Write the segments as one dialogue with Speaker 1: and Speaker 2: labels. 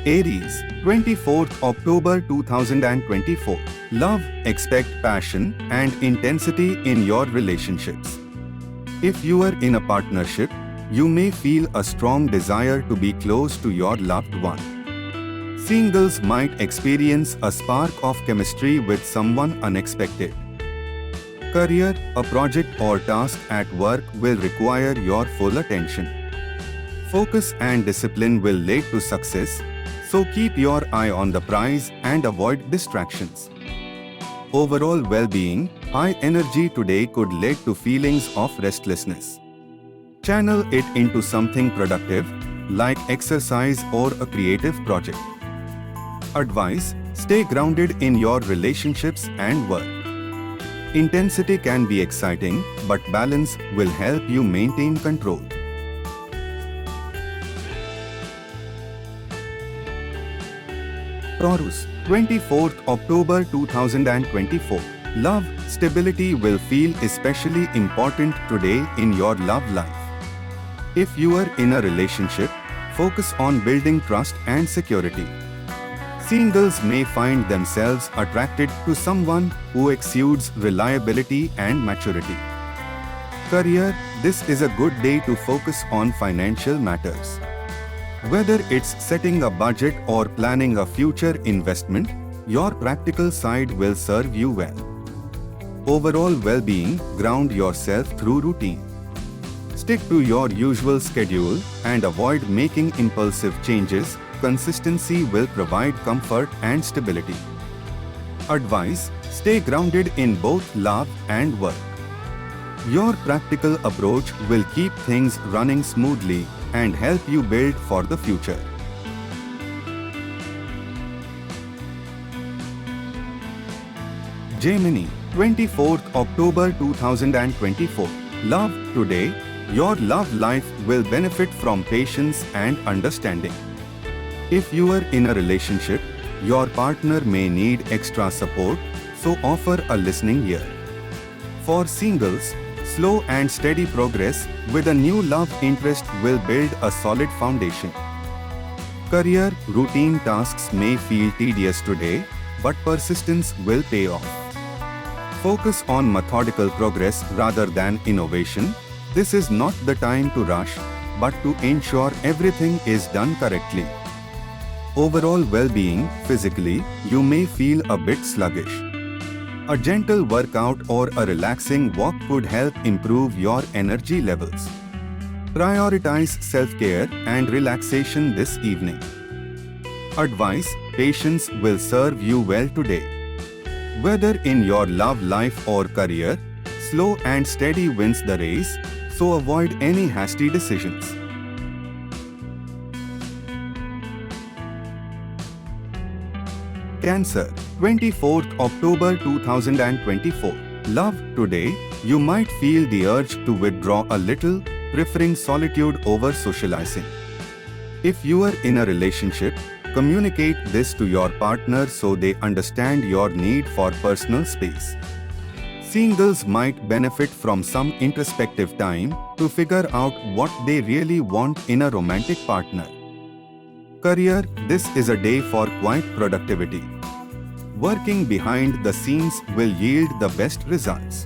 Speaker 1: Aries, 24th October 2024. Love, expect passion and intensity in your relationships. If you are in a partnership, you may feel a strong desire to be close to your loved one. Singles might experience a spark of chemistry with someone unexpected. Career, a project or task at work will require your full attention. Focus and discipline will lead to success, so keep your eye on the prize and avoid distractions. Overall well-being, high energy today could lead to feelings of restlessness. Channel it into something productive, like exercise or a creative project. Advice: stay grounded in your relationships and work. Intensity can be exciting, but balance will help you maintain control. Taurus, 24th October 2024. Love, stability will feel especially important today in your love life. If you are in a relationship, focus on building trust and security. Singles may find themselves attracted to someone who exudes reliability and maturity. Career, this is a good day to focus on financial matters. Whether it's setting a budget or planning a future investment, your practical side will serve you well. Overall well-being, ground yourself through routine. Stick to your usual schedule and avoid making impulsive changes. Consistency will provide comfort and stability. Advice: stay grounded in both love and work. Your practical approach will keep things running smoothly and help you build for the future. Gemini, 24th October 2024. Love, today, your love life will benefit from patience and understanding. If you are in a relationship, your partner may need extra support, so offer a listening ear. For singles, slow and steady progress with a new love interest will build a solid foundation. Career, routine tasks may feel tedious today, but persistence will pay off. Focus on methodical progress rather than innovation. This is not the time to rush, but to ensure everything is done correctly. Overall well-being, physically, you may feel a bit sluggish. A gentle workout or a relaxing walk could help improve your energy levels. Prioritize self-care and relaxation this evening. Advice: patience will serve you well today. Whether in your love life or career, slow and steady wins the race, so avoid any hasty decisions. Cancer, 24th October 2024. Love, today, you might feel the urge to withdraw a little, preferring solitude over socializing. If you are in a relationship, communicate this to your partner so they understand your need for personal space. Singles might benefit from some introspective time to figure out what they really want in a romantic partner. Career, this is a day for quiet productivity. Working behind the scenes will yield the best results.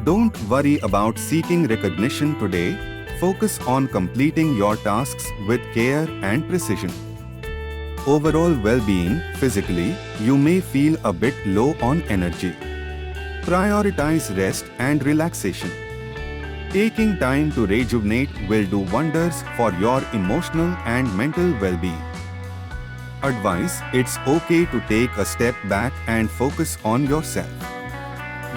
Speaker 1: Don't worry about seeking recognition today. Focus on completing your tasks with care and precision. Overall well-being, physically, you may feel a bit low on energy. Prioritize rest and relaxation. Taking time to rejuvenate will do wonders for your emotional and mental well-being. Advice: it's okay to take a step back and focus on yourself.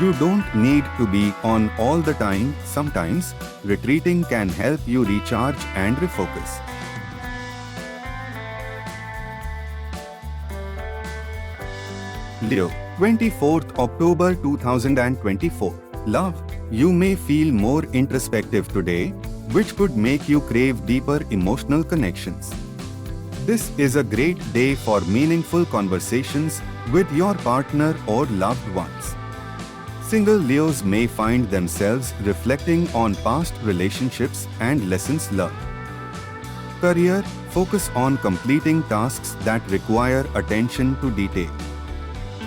Speaker 1: You don't need to be on all the time. Sometimes, retreating can help you recharge and refocus. Leo, 24th October 2024. Love, you may feel more introspective today, which could make you crave deeper emotional connections. This is a great day for meaningful conversations with your partner or loved ones. Single Leos may find themselves reflecting on past relationships and lessons learned. Career, focus on completing tasks that require attention to detail.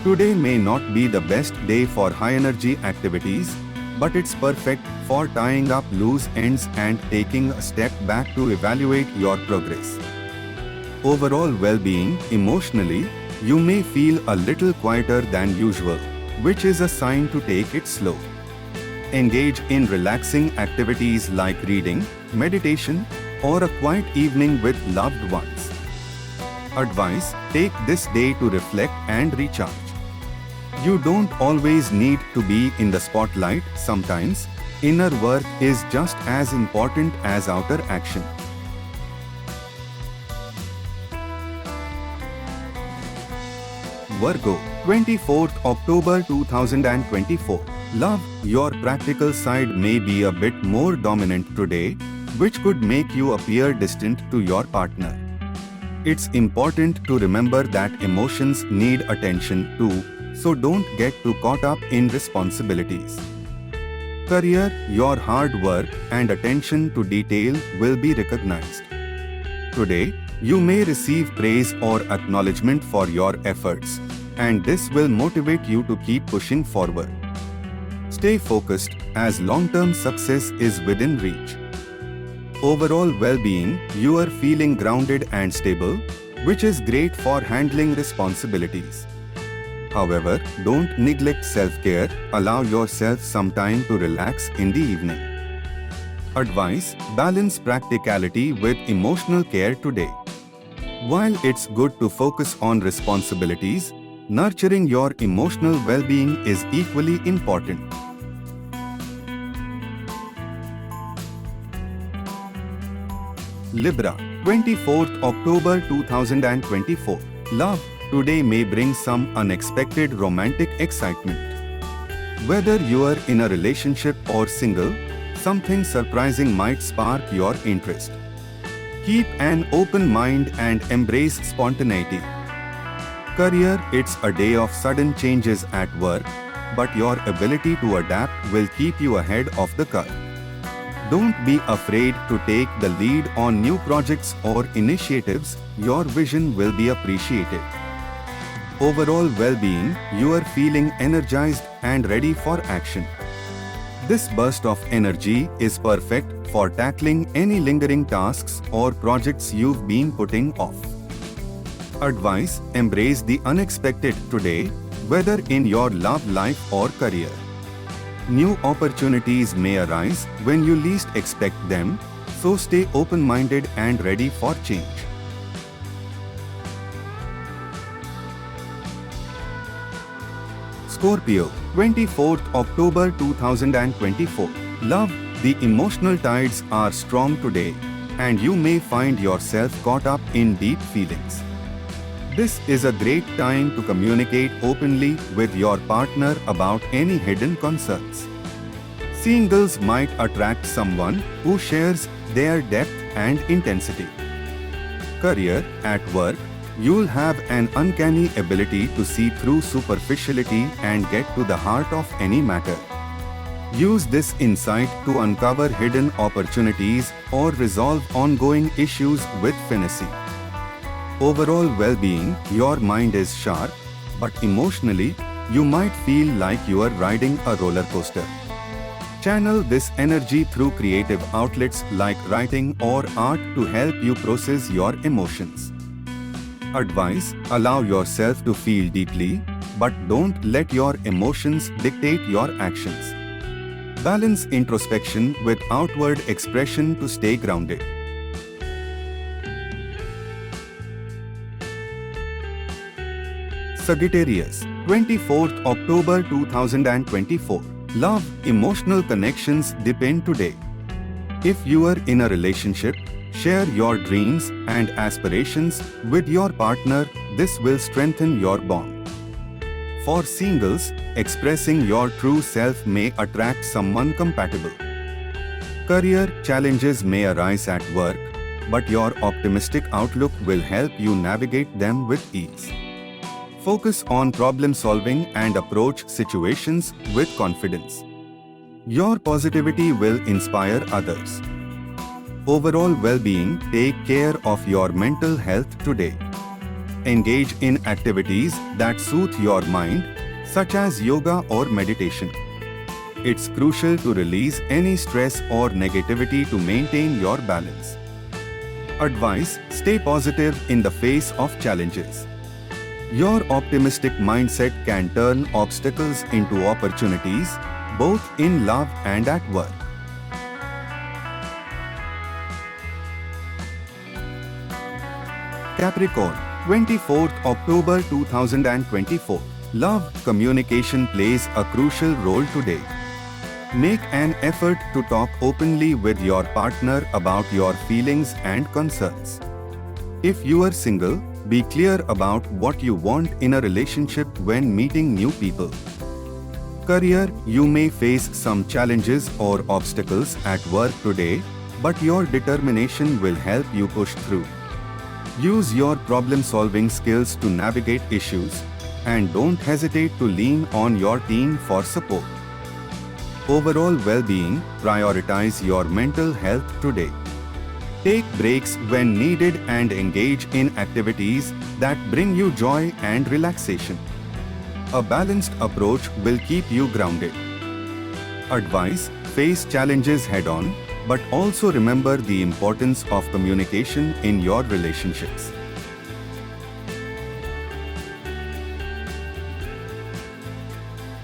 Speaker 1: Today may not be the best day for high-energy activities, but it's perfect for tying up loose ends and taking a step back to evaluate your progress. Overall well-being, emotionally, you may feel a little quieter than usual, which is a sign to take it slow. Engage in relaxing activities like reading, meditation, or a quiet evening with loved ones. Advice: take this day to reflect and recharge. You don't always need to be in the spotlight. Sometimes, inner work is just as important as outer action. Virgo, 24th October 2024. Love, your practical side may be a bit more dominant today, which could make you appear distant to your partner. It's important to remember that emotions need attention too, so don't get too caught up in responsibilities. Career, your hard work and attention to detail will be recognized. Today, you may receive praise or acknowledgement for your efforts, and this will motivate you to keep pushing forward. Stay focused, as long-term success is within reach. Overall well-being, you are feeling grounded and stable, which is great for handling responsibilities. However, don't neglect self-care. Allow yourself some time to relax in the evening. Advice: balance practicality with emotional care today. While it's good to focus on responsibilities, nurturing your emotional well-being is equally important. Libra, 24th October 2024. Love, today may bring some unexpected romantic excitement. Whether you are in a relationship or single, something surprising might spark your interest. Keep an open mind and embrace spontaneity. Career, it's a day of sudden changes at work, but your ability to adapt will keep you ahead of the curve. Don't be afraid to take the lead on new projects or initiatives. Your vision will be appreciated. Overall well-being, you are feeling energized and ready for action. This burst of energy is perfect for tackling any lingering tasks or projects you've been putting off. Advice: embrace the unexpected today, whether in your love life or career. New opportunities may arise when you least expect them, so stay open-minded and ready for change. Scorpio, 24th October 2024. Love, the emotional tides are strong today, and you may find yourself caught up in deep feelings. This is a great time to communicate openly with your partner about any hidden concerns. Singles might attract someone who shares their depth and intensity. Career, at work, you'll have an uncanny ability to see through superficiality and get to the heart of any matter. Use this insight to uncover hidden opportunities or resolve ongoing issues with finesse. Overall well-being, your mind is sharp, but emotionally, you might feel like you are riding a roller coaster. Channel this energy through creative outlets like writing or art to help you process your emotions. Advice: allow yourself to feel deeply, but don't let your emotions dictate your actions. Balance introspection with outward expression to stay grounded. Sagittarius, 24th October 2024. Love, emotional connections depend today. If you are in a relationship, share your dreams and aspirations with your partner. This will strengthen your bond. For singles, expressing your true self may attract someone compatible. Career challenges may arise at work, but your optimistic outlook will help you navigate them with ease. Focus on problem solving and approach situations with confidence. Your positivity will inspire others. Overall well-being, take care of your mental health today. Engage in activities that soothe your mind, such as yoga or meditation. It's crucial to release any stress or negativity to maintain your balance. Advice: stay positive in the face of challenges. Your optimistic mindset can turn obstacles into opportunities, both in love and at work. Capricorn, 24th October 2024. Love, communication plays a crucial role today. Make an effort to talk openly with your partner about your feelings and concerns. If you are single, be clear about what you want in a relationship when meeting new people. Career: you may face some challenges or obstacles at work today, but your determination will help you push through. Use your problem-solving skills to navigate issues, and don't hesitate to lean on your team for support. Overall well-being, prioritize your mental health today. Take breaks when needed and engage in activities that bring you joy and relaxation. A balanced approach will keep you grounded. Advice: face challenges head-on, but also remember the importance of communication in your relationships.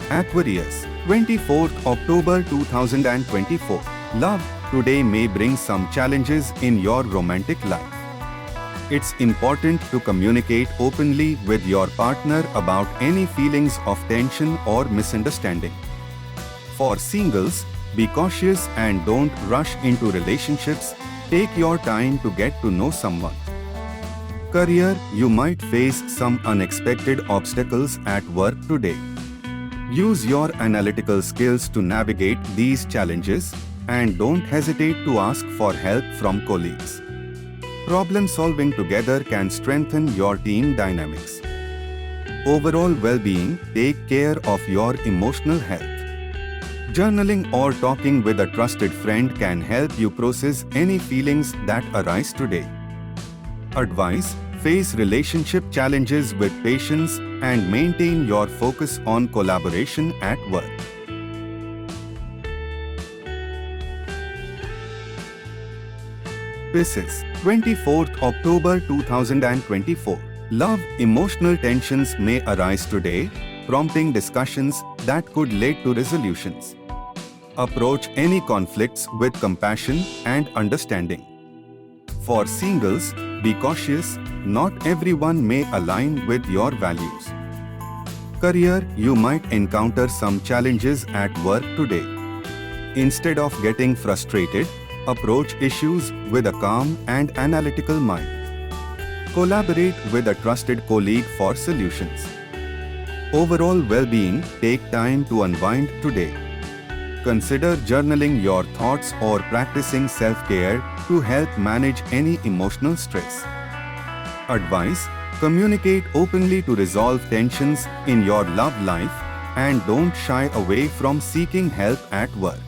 Speaker 1: Aquarius, 24th October 2024. Love, today may bring some challenges in your romantic life. It's important to communicate openly with your partner about any feelings of tension or misunderstanding. For singles, be cautious and don't rush into relationships. Take your time to get to know someone. Career: you might face some unexpected obstacles at work today. Use your analytical skills to navigate these challenges, and don't hesitate to ask for help from colleagues. Problem solving together can strengthen your team dynamics. Overall well-being, take care of your emotional health. Journaling or talking with a trusted friend can help you process any feelings that arise today. Advice: face relationship challenges with patience and maintain your focus on collaboration at work. Pisces, 24th October 2024. Love, emotional tensions may arise today, prompting discussions that could lead to resolutions. Approach any conflicts with compassion and understanding. For singles, be cautious, not everyone may align with your values. Career: you might encounter some challenges at work today. Instead of getting frustrated, approach issues with a calm and analytical mind. Collaborate with a trusted colleague for solutions. Overall well-being, take time to unwind today. Consider journaling your thoughts or practicing self-care to help manage any emotional stress. Advice: communicate openly to resolve tensions in your love life, and don't shy away from seeking help at work.